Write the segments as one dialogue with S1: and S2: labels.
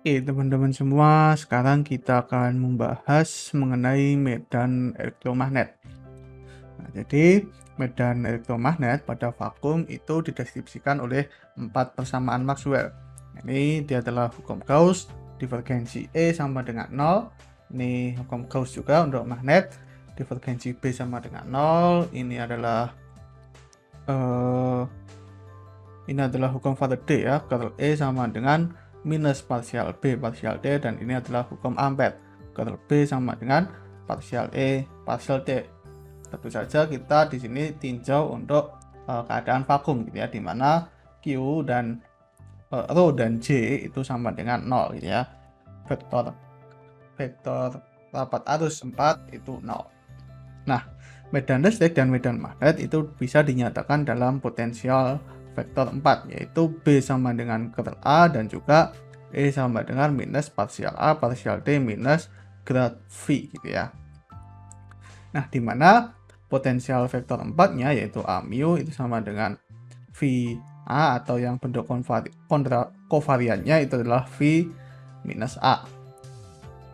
S1: Oke, teman-teman semua, sekarang kita akan membahas mengenai medan elektromagnet. Nah, jadi medan elektromagnet pada vakum itu dideskripsikan oleh 4 persamaan Maxwell. Ini dia adalah hukum Gauss, divergensi E sama dengan 0. Ini hukum Gauss juga untuk magnet, divergensi B sama dengan 0. Eh, ini adalah hukum Faraday ya, curl E sama dengan minus parsial B parsial D, dan ini adalah hukum Ampere, curl B sama dengan parsial E parsial D. Tentu saja kita di sini tinjau untuk keadaan vakum gitu ya, di mana Q dan Rho dan J itu sama dengan 0 gitu ya. Vektor vektor rapat arus 4 itu 0. Nah, medan listrik dan medan magnet itu bisa dinyatakan dalam potensial vektor 4, yaitu B sama dengan curl A dan juga E sama dengan minus parsial A parsial D minus grad V gitu ya. Nah, di mana potensial vektor 4-nya yaitu A mu itu sama dengan V A, atau yang bentuk kovariannya itu adalah V minus A.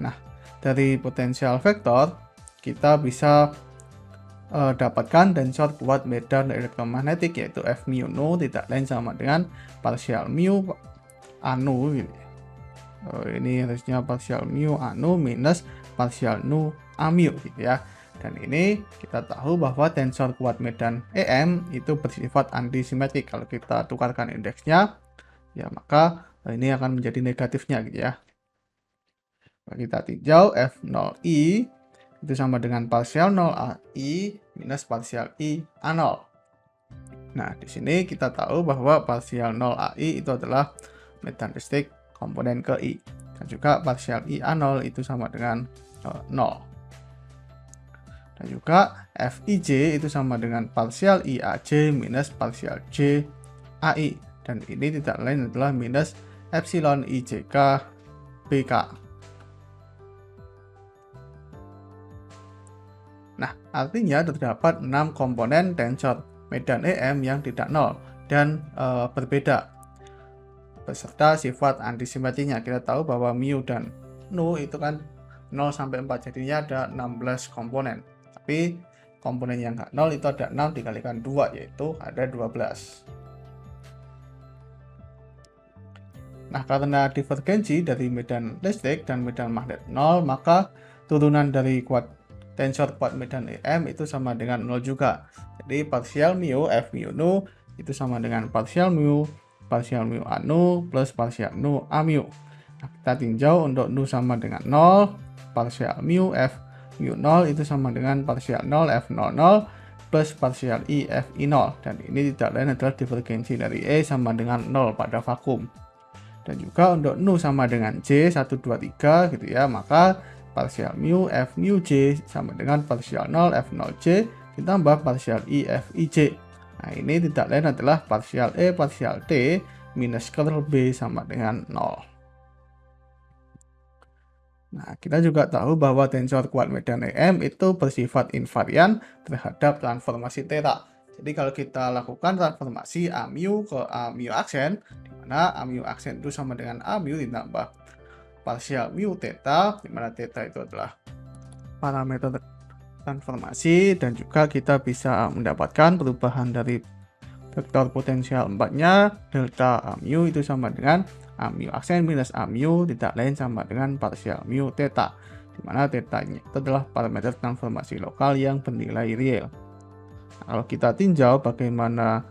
S1: Nah, dari potensial vektor kita bisa dapatkan tensor kuat medan elektromagnetik yaitu F mu nu tidak lain sama dengan parsial mu anu gitu. Ini harusnya parsial mu anu minus parsial nu A mu gitu ya. Dan ini kita tahu bahwa tensor kuat medan EM itu bersifat antisimetrik. Kalau kita tukarkan indeksnya, ya maka ini akan menjadi negatifnya gitu ya. Kita tinjau F0I itu sama dengan parsial 0 AI minus parsial I A0. Nah, di sini kita tahu bahwa parsial 0 AI itu adalah medan listrik komponen ke I. Dan juga parsial I A0 itu sama dengan 0. Dan juga Fij itu sama dengan parsial I AJ minus parsial J AI. Dan ini tidak lain adalah minus epsilon IJK BK. Nah, artinya terdapat 6 komponen tensor medan EM yang tidak nol dan berbeda beserta sifat antisimetrinya. Kita tahu bahwa mu dan nu itu kan 0 sampai 4, jadinya ada 16 komponen. Tapi komponen yang nggak 0 itu ada 6 dikalikan 2, yaitu ada 12. Nah, karena divergensi dari medan listrik dan medan magnet 0, maka turunan dari tensor kuat medan EM itu sama dengan 0 juga. Jadi parsial mu F mu nu itu sama dengan parsial mu anu plus parsial nu A mu. Nah, kita tinjau untuk nu sama dengan 0, parsial mu F mu 0 itu sama dengan parsial 0 F00 plus parsial I F I0. Dan ini tidak lain adalah divergensi dari E sama dengan 0 pada vakum. Dan juga untuk nu sama dengan J 1, 2, 3 gitu ya, maka parsial mu F mu J sama dengan parsial 0 F0J ditambah parsial I F IJ. Nah, ini tidak lain adalah parsial E parsial T minus curl B sama dengan 0. Nah, kita juga tahu bahwa tensor kuat medan EM itu bersifat invarian terhadap transformasi theta. Jadi kalau kita lakukan transformasi A mu ke A mu aksen, di mana A mu aksen itu sama dengan A mu ditambah parsial mu theta, di mana theta itu adalah parameter transformasi, dan juga kita bisa mendapatkan perubahan dari vektor potensial 4-nya delta A mu itu sama dengan A mu aksen minus A mu tidak lain sama dengan parsial mu theta, di mana theta-nya itu adalah parameter transformasi lokal yang bernilai real. Nah, kalau kita tinjau bagaimana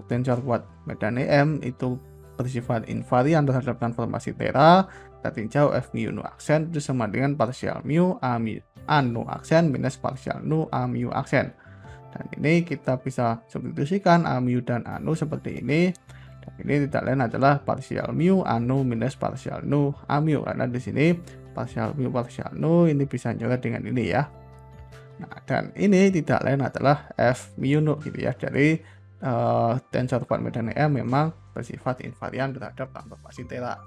S1: tensor kuat medan EM itu bersifat invarian terhadap transformasi theta, kita tinjau F mu nu aksen itu sama dengan parsial mu A mu anu aksen minus parsial nu A mu aksen. Dan ini kita bisa substitusikan A mu dan anu seperti ini. Dan ini tidak lain adalah parsial mu anu minus parsial nu A mu, karena di sini parsial mu parsial nu ini bisa nyoret dengan ini ya. Nah, dan ini tidak lain adalah F mu nu gitu ya. Jadi tensor kuat medan EM memang bersifat invarian terhadap transformasi theta.